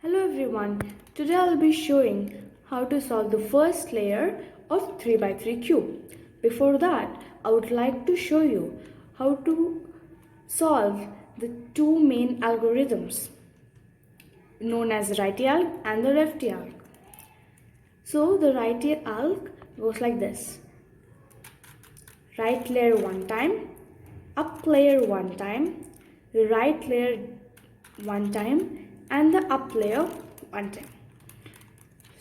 Hello everyone, today I'll be showing how to solve the first layer of 3x3 cube. Before that, I would like to show you how to solve the two main algorithms known as righty alg and the lefty alg. So the righty alg goes like this: right layer one time, up layer one time, the right layer one time, and the up layer one time.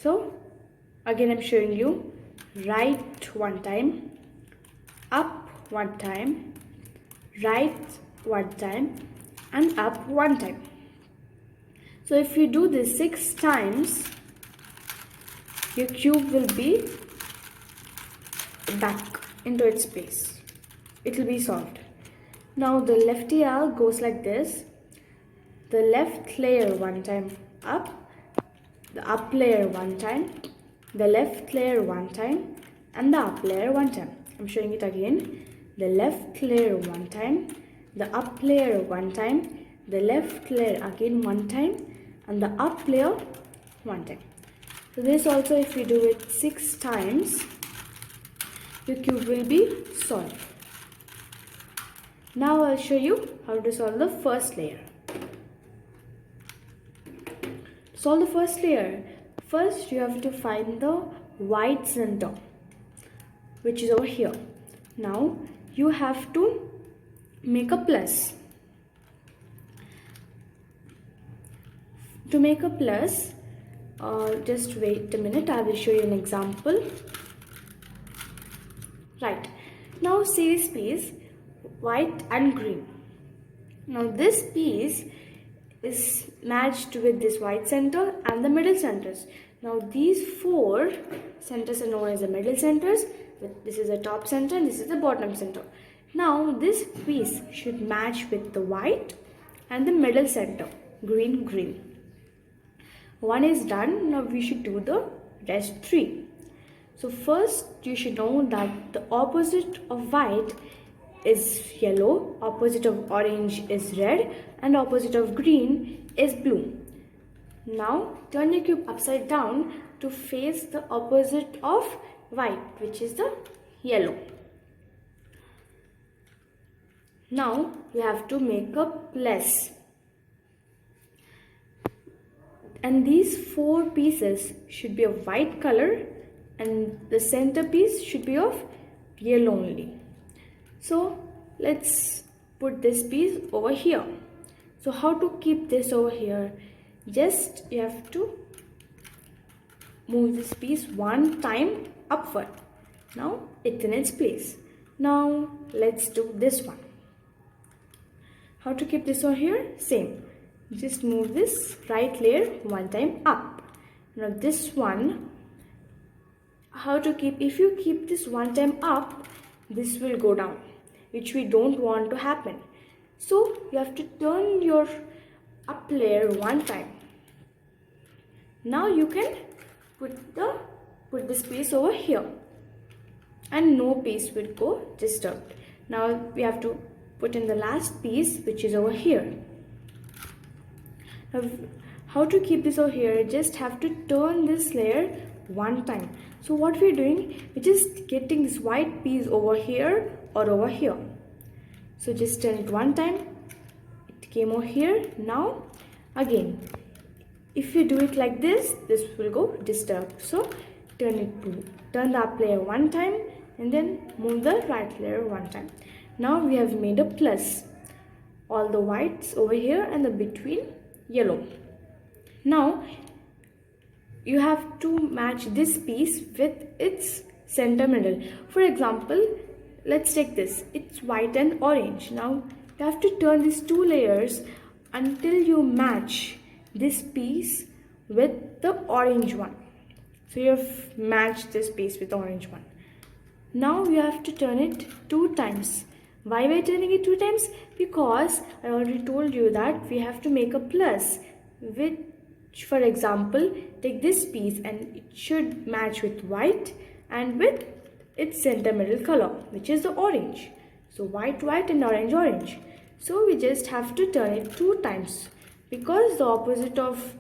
So again I'm showing you right one time, up one time, right one time, and up one time. So if you do this 6 times, your cube will be back into its place. It will be solved. Now the lefty alg goes like this: the left layer one time up, the up layer one time, the left layer one time, and the up layer one time. I'm showing it again: the left layer one time, the up layer one time, the left layer again one time, and the up layer one time. So this also, if you do it 6 times, your cube will be solved. Now I'll show you how to solve the first layer. To solve the first layer, first you have to find the white center, which is over here. Now you have to make a plus. To make a plus, just wait a minute, I will show you an example. Right, now see this piece, white and green. Now this piece is matched with this white center and the middle centers. Now these 4 centers are known as the middle centers. This is the top center and this is the bottom center. Now this piece should match with the white and the middle center, green, green. One is done. Now we should do the rest 3. So first you should know that the opposite of white is yellow, opposite of orange is red, and opposite of green is blue. Now turn your cube upside down to face the opposite of white, which is the yellow. Now you have to make a plus. And these 4 pieces should be of white color and the center piece should be of yellow only. So let's put this piece over here. So how to keep this over here? Just you have to move this piece one time upward. Now it's in its place. Now let's do this one. How to keep this over here? Same. Just move this right layer one time up. Now this one, how to keep? If you keep this one time up, this will go down, which we don't want to happen. So you have to turn your up layer one time. Now you can put this piece over here and no piece will go disturbed. Now we have to put in the last piece, which is over here. Now, how to keep this over here? Just have to turn this layer one time. So what we're doing, we're just getting this white piece over here or over here. So just turn it one time, it came over here. Now again, if you do it like this, this will go disturbed. So turn the up layer one time and then move the right layer one time. Now we have made a plus. All the whites over here and the between yellow. Now you have to match this piece with its center middle. For example, let's take this. It's white and orange. Now you have to turn these 2 layers until you match this piece with the orange one. So you have matched this piece with the orange one. Now you have to turn it 2 times. Why we're turning it 2 times? Because I already told you that we have to make a plus, which, for example, take this piece and it should match with white and with its center middle color, which is the orange. So white, white, and orange, orange. So we just have to turn it 2 times because the opposite of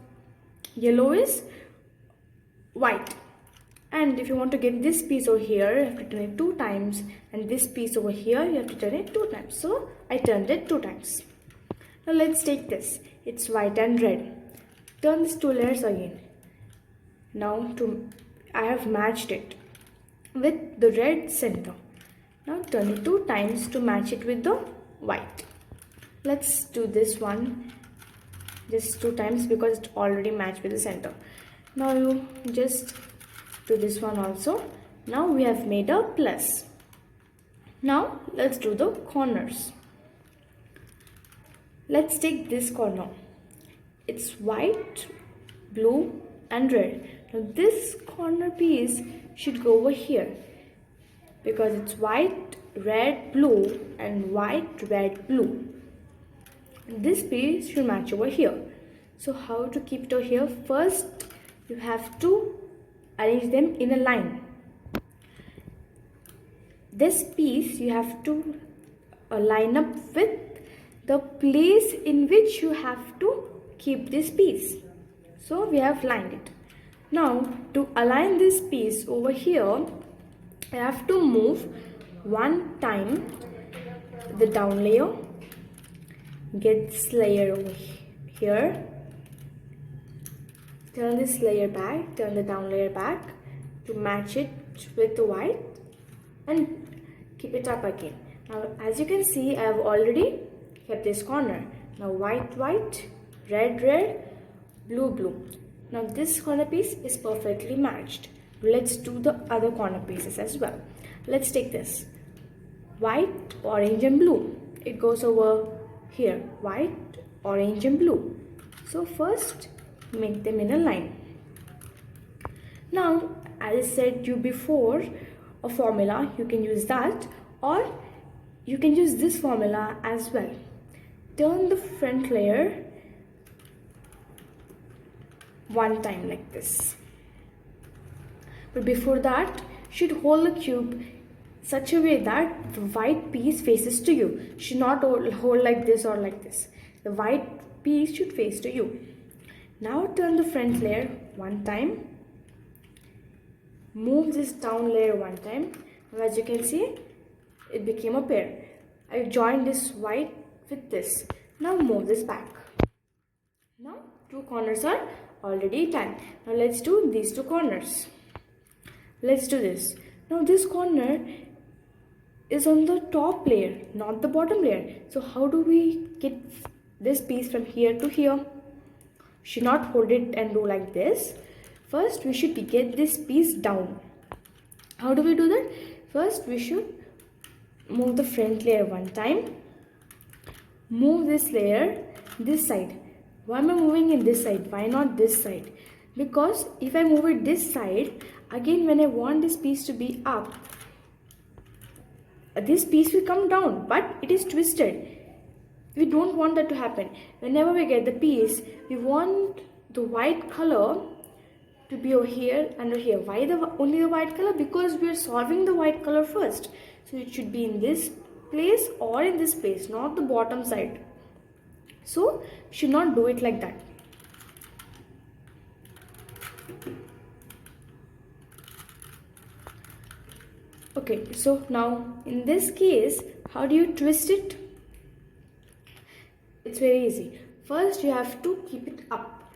yellow is white. And if you want to get this piece over here, you have to turn it 2 times, and this piece over here, you have to turn it 2 times. So I turned it 2 times. Now let's take this. It's white and red. Turn these 2 layers again. Now I have matched it with the red center. Now turn it 2 times to match it with the white. Let's do this one just 2 times because it's already matched with the center. Now you just do this one also. Now we have made a plus. Now let's do the corners. Let's take this corner. It's white, blue and red. Now this corner piece should go over here because it's white, red, blue and white, red, blue. This piece should match over here. So how to keep it over here? First you have to arrange them in a line. This piece you have to line up with the place in which you have to keep this piece. So we have lined it. Now to align this piece over here, I have to move 1 time the down layer, get this layer over here, turn this layer back, turn the down layer back to match it with the white and keep it up again. Now as you can see, I have already kept this corner. Now white, white, red, red, blue, blue. Now this corner piece is perfectly matched. Let's do the other corner pieces as well. Let's take this. White, orange and blue. It goes over here. White, orange and blue. So first make them in a line. Now as I said you before, a formula, you can use that or you can use this formula as well. Turn the front layer 1 time like this. But before that, you should hold the cube such a way that the white piece faces to you. You should not hold like this or like this. The white piece should face to you. Now turn the front layer 1 time. Move this down layer 1 time. Now as you can see, it became a pair. I joined this white with this. Now move this back. Now 2 corners are already done. Now let's do these 2 corners. Let's do this. Now this corner is on the top layer, not the bottom layer. So how do we get this piece from here to here? Should not hold it and do like this. First we should get this piece down. How do we do that? First we should move the front layer 1 time. Move this layer this side. Why am I moving in this side? Why not this side? Because if I move it this side, again when I want this piece to be up, this piece will come down, but it is twisted. We don't want that to happen. Whenever we get the piece, we want the white color to be over here and over here. Why only the white color? Because we are solving the white color first. So it should be in this place or in this place, not the bottom side. So should not do it like that. Okay, so now in this case, how do you twist it? It's very easy. First you have to keep it up.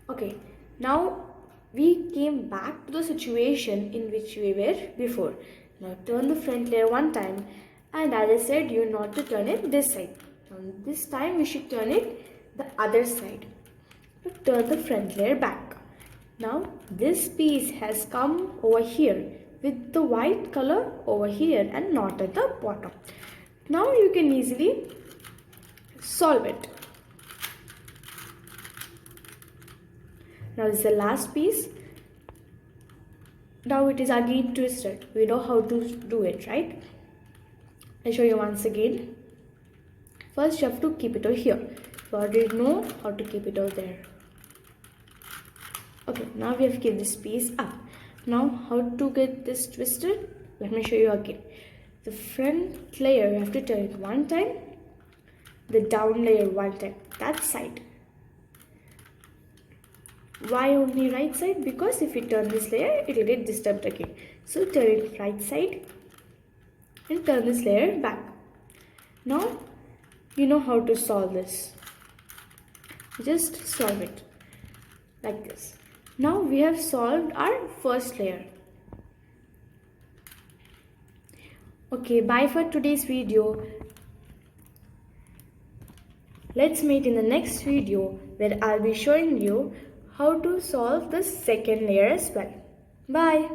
Okay, now we came back to the situation in which we were before. Now turn the front layer 1 time, and as I said, you not to turn it this side. Now this time we should turn it the other side. So turn the front layer back. Now this piece has come over here with the white color over here and not at the bottom. Now you can easily solve it. Now this is the last piece. Now it is again twisted. We know how to do it, right? I'll show you once again. First you have to keep it over here. You already know how to keep it over there. Okay, now we have to keep this piece up. Now how to get this twisted? Let me show you again. The front layer, you have to turn it 1 time. the down layer one time. That side. Why only right side? Because if you turn this layer, it will get disturbed again. So turn it right side and turn this layer back. Now you know how to solve this. Just solve it like this. Now we have solved our first layer. Okay, bye for today's video. Let's meet in the next video where I'll be showing you how to solve the second layer as well. Bye.